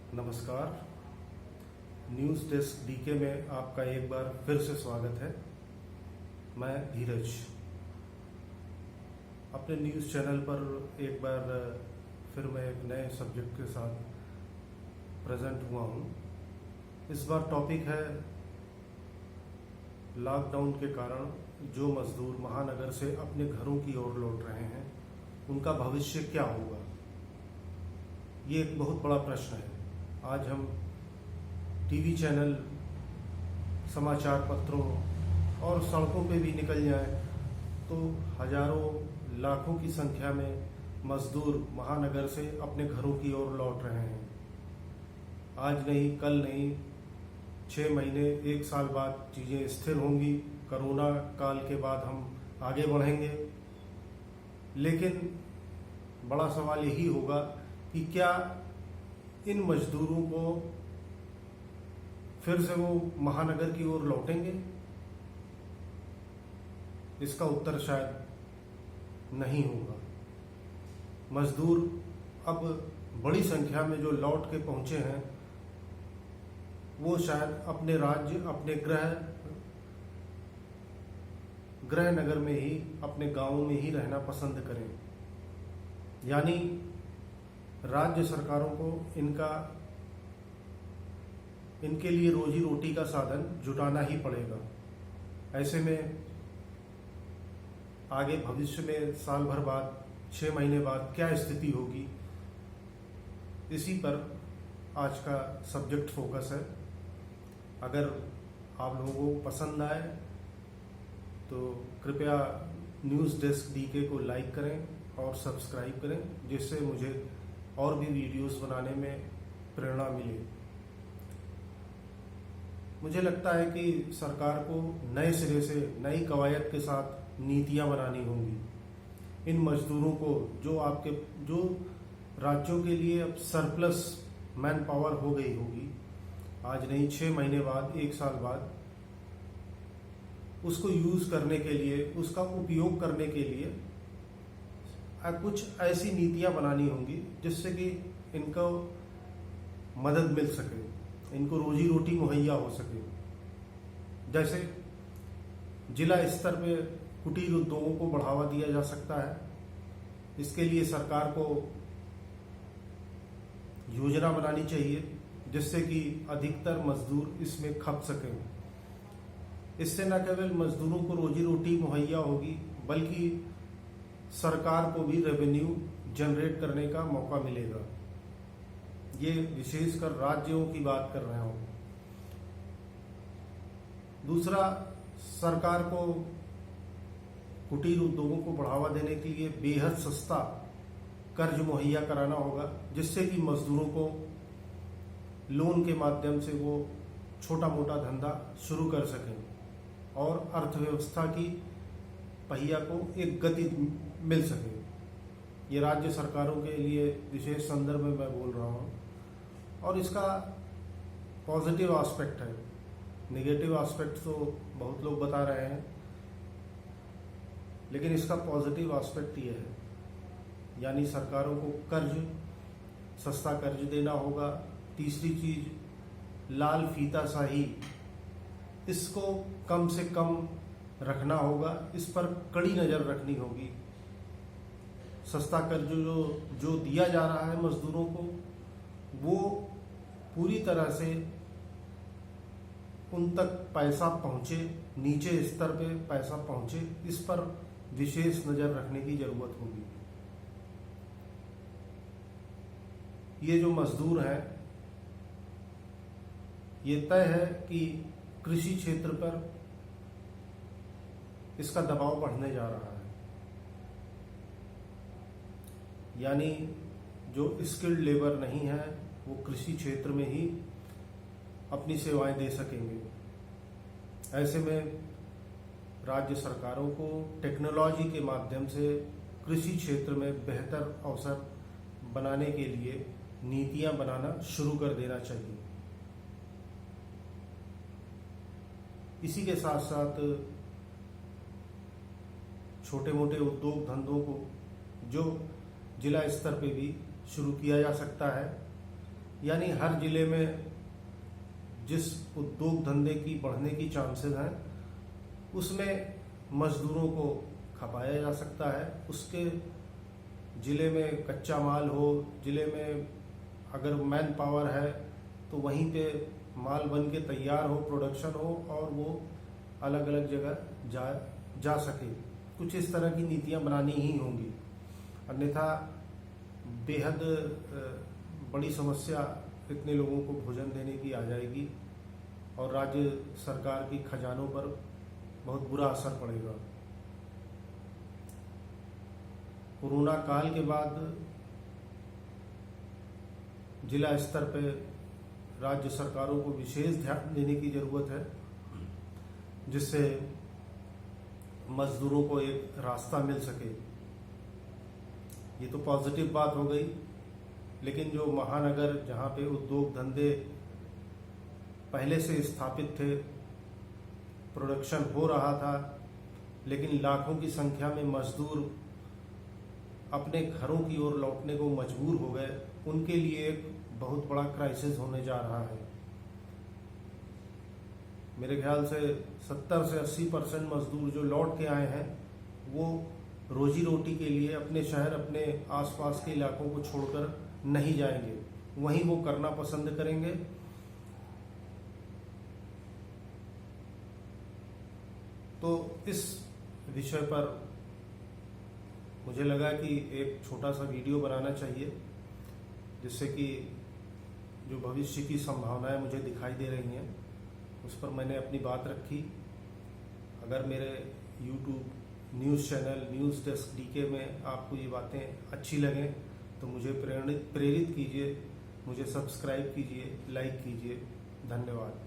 नमस्कार। News desk DK में आपका एक बार फिर से स्वागत है। मैं धीरज अपने न्यूज़ चैनल पर एक बार फिर मैं एक नए सब्जेक्ट के साथ प्रेजेंट हुआ हूँ। इस बार टॉपिक है लॉकडाउन के कारण जो मजदूर महानगर से अपने घरों की ओर लौट रहे हैं उनका भविष्य क्या होगा। ये एक बहुत बड़ा प्रश्न है। आज हम टीवी चैनल, समाचार पत्रों और सड़कों पे भी निकल जाएं तो हजारों लाखों की संख्या में मजदूर महानगर से अपने घरों की ओर लौट रहे हैं। आज नहीं, कल नहीं, 6 महीने, 1 साल बाद चीज़ें स्थिर होंगी। कोरोना काल के बाद हम आगे बढ़ेंगे। लेकिन बड़ा सवाल यही होगा कि क्या इन मजदूरों को फिर से वो महानगर की ओर लौटेंगे? इसका उत्तर शायद नहीं होगा। मजदूर अब बड़ी संख्या में जो लौट के पहुंचे हैं वो शायद अपने राज्य, अपने गृह नगर में ही, अपने गांवों में ही रहना पसंद करें। यानी राज्य सरकारों को इनके लिए रोजी रोटी का साधन जुटाना ही पड़ेगा। ऐसे में आगे भविष्य में साल भर बाद, 6 महीने बाद क्या स्थिति होगी, इसी पर आज का सब्जेक्ट फोकस है। अगर आप लोगों को पसंद आए तो कृपया न्यूज़ डेस्क डीके को लाइक करें और सब्सक्राइब करें, जिससे मुझे और भी वीडियोस बनाने में प्रेरणा मिले। मुझे लगता है कि सरकार को नए सिरे से, नई कवायद के साथ नीतियां बनानी होंगी। इन मजदूरों को जो राज्यों के लिए अब सरप्लस मैन पावर हो गई होगी, आज नहीं 6 महीने बाद, 1 साल बाद, उसको यूज करने के लिए, उसका उपयोग करने के लिए कुछ ऐसी नीतियां बनानी होंगी जिससे कि इनको मदद मिल सके, इनको रोजी रोटी मुहैया हो सके। जैसे जिला स्तर पे कुटीर उद्योगों को बढ़ावा दिया जा सकता है। इसके लिए सरकार को योजना बनानी चाहिए जिससे कि अधिकतर मजदूर इसमें खप सकें। इससे न केवल मजदूरों को रोजी रोटी मुहैया होगी, बल्कि सरकार को भी रेवेन्यू जनरेट करने का मौका मिलेगा। ये विशेषकर राज्यों की बात कर रहा हूं। दूसरा, सरकार को कुटीर उद्योगों को बढ़ावा देने के लिए बेहद सस्ता कर्ज मुहैया कराना होगा, जिससे कि मजदूरों को लोन के माध्यम से वो छोटा मोटा धंधा शुरू कर सकें और अर्थव्यवस्था की पहिया को एक गति मिल सके। ये राज्य सरकारों के लिए विशेष संदर्भ में मैं बोल रहा हूँ। और इसका पॉजिटिव एस्पेक्ट है, नेगेटिव एस्पेक्ट तो बहुत लोग बता रहे हैं, लेकिन इसका पॉजिटिव एस्पेक्ट ये है, यानी सरकारों को सस्ता कर्ज देना होगा। तीसरी चीज, लाल फीताशाही, इसको कम से कम रखना होगा, इस पर कड़ी नजर रखनी होगी। सस्ता कर्ज जो दिया जा रहा है मजदूरों को, वो पूरी तरह से उन तक पैसा पहुंचे, नीचे स्तर पे पैसा पहुंचे, इस पर विशेष नजर रखने की जरूरत होगी। ये जो मजदूर हैं, ये तय है कि कृषि क्षेत्र पर इसका दबाव बढ़ने जा रहा है। यानी जो स्किल्ड लेबर नहीं है वो कृषि क्षेत्र में ही अपनी सेवाएं दे सकेंगे। ऐसे में राज्य सरकारों को टेक्नोलॉजी के माध्यम से कृषि क्षेत्र में बेहतर अवसर बनाने के लिए नीतियां बनाना शुरू कर देना चाहिए। इसी के साथ साथ छोटे मोटे उद्योग धंधों को जो जिला स्तर पे भी शुरू किया जा सकता है। यानी हर जिले में जिस उद्योग धंधे की बढ़ने की चांसेस हैं उसमें मजदूरों को खपाया जा सकता है। उसके जिले में कच्चा माल हो, जिले में अगर मैन पावर है तो वहीं पे माल बन के तैयार हो, प्रोडक्शन हो और वो अलग अलग जगह जा सके। कुछ इस तरह की नीतियां बनानी ही होंगी, अन्यथा बेहद बड़ी समस्या इतने लोगों को भोजन देने की आ जाएगी और राज्य सरकार की खजानों पर बहुत बुरा असर पड़ेगा। कोरोना काल के बाद जिला स्तर पे राज्य सरकारों को विशेष ध्यान देने की जरूरत है, जिससे मजदूरों को एक रास्ता मिल सके। ये तो पॉजिटिव बात हो गई, लेकिन जो महानगर जहाँ पे उद्योग धंधे पहले से स्थापित थे, प्रोडक्शन हो रहा था, लेकिन लाखों की संख्या में मजदूर अपने घरों की ओर लौटने को मजबूर हो गए, उनके लिए एक बहुत बड़ा क्राइसिस होने जा रहा है। मेरे ख्याल से 70 से 80% मजदूर जो लौट के आए हैं वो रोजी रोटी के लिए अपने शहर, अपने आसपास के इलाकों को छोड़कर नहीं जाएंगे, वहीं वो करना पसंद करेंगे। तो इस विषय पर मुझे लगा कि एक छोटा सा वीडियो बनाना चाहिए, जिससे कि जो भविष्य की संभावनाएं मुझे दिखाई दे रही हैं उस पर मैंने अपनी बात रखी। अगर मेरे YouTube news channel news desk DK में आपको ये बातें अच्छी लगें तो मुझे प्रेरित कीजिए, मुझे सब्सक्राइब कीजिए, लाइक कीजिए। धन्यवाद।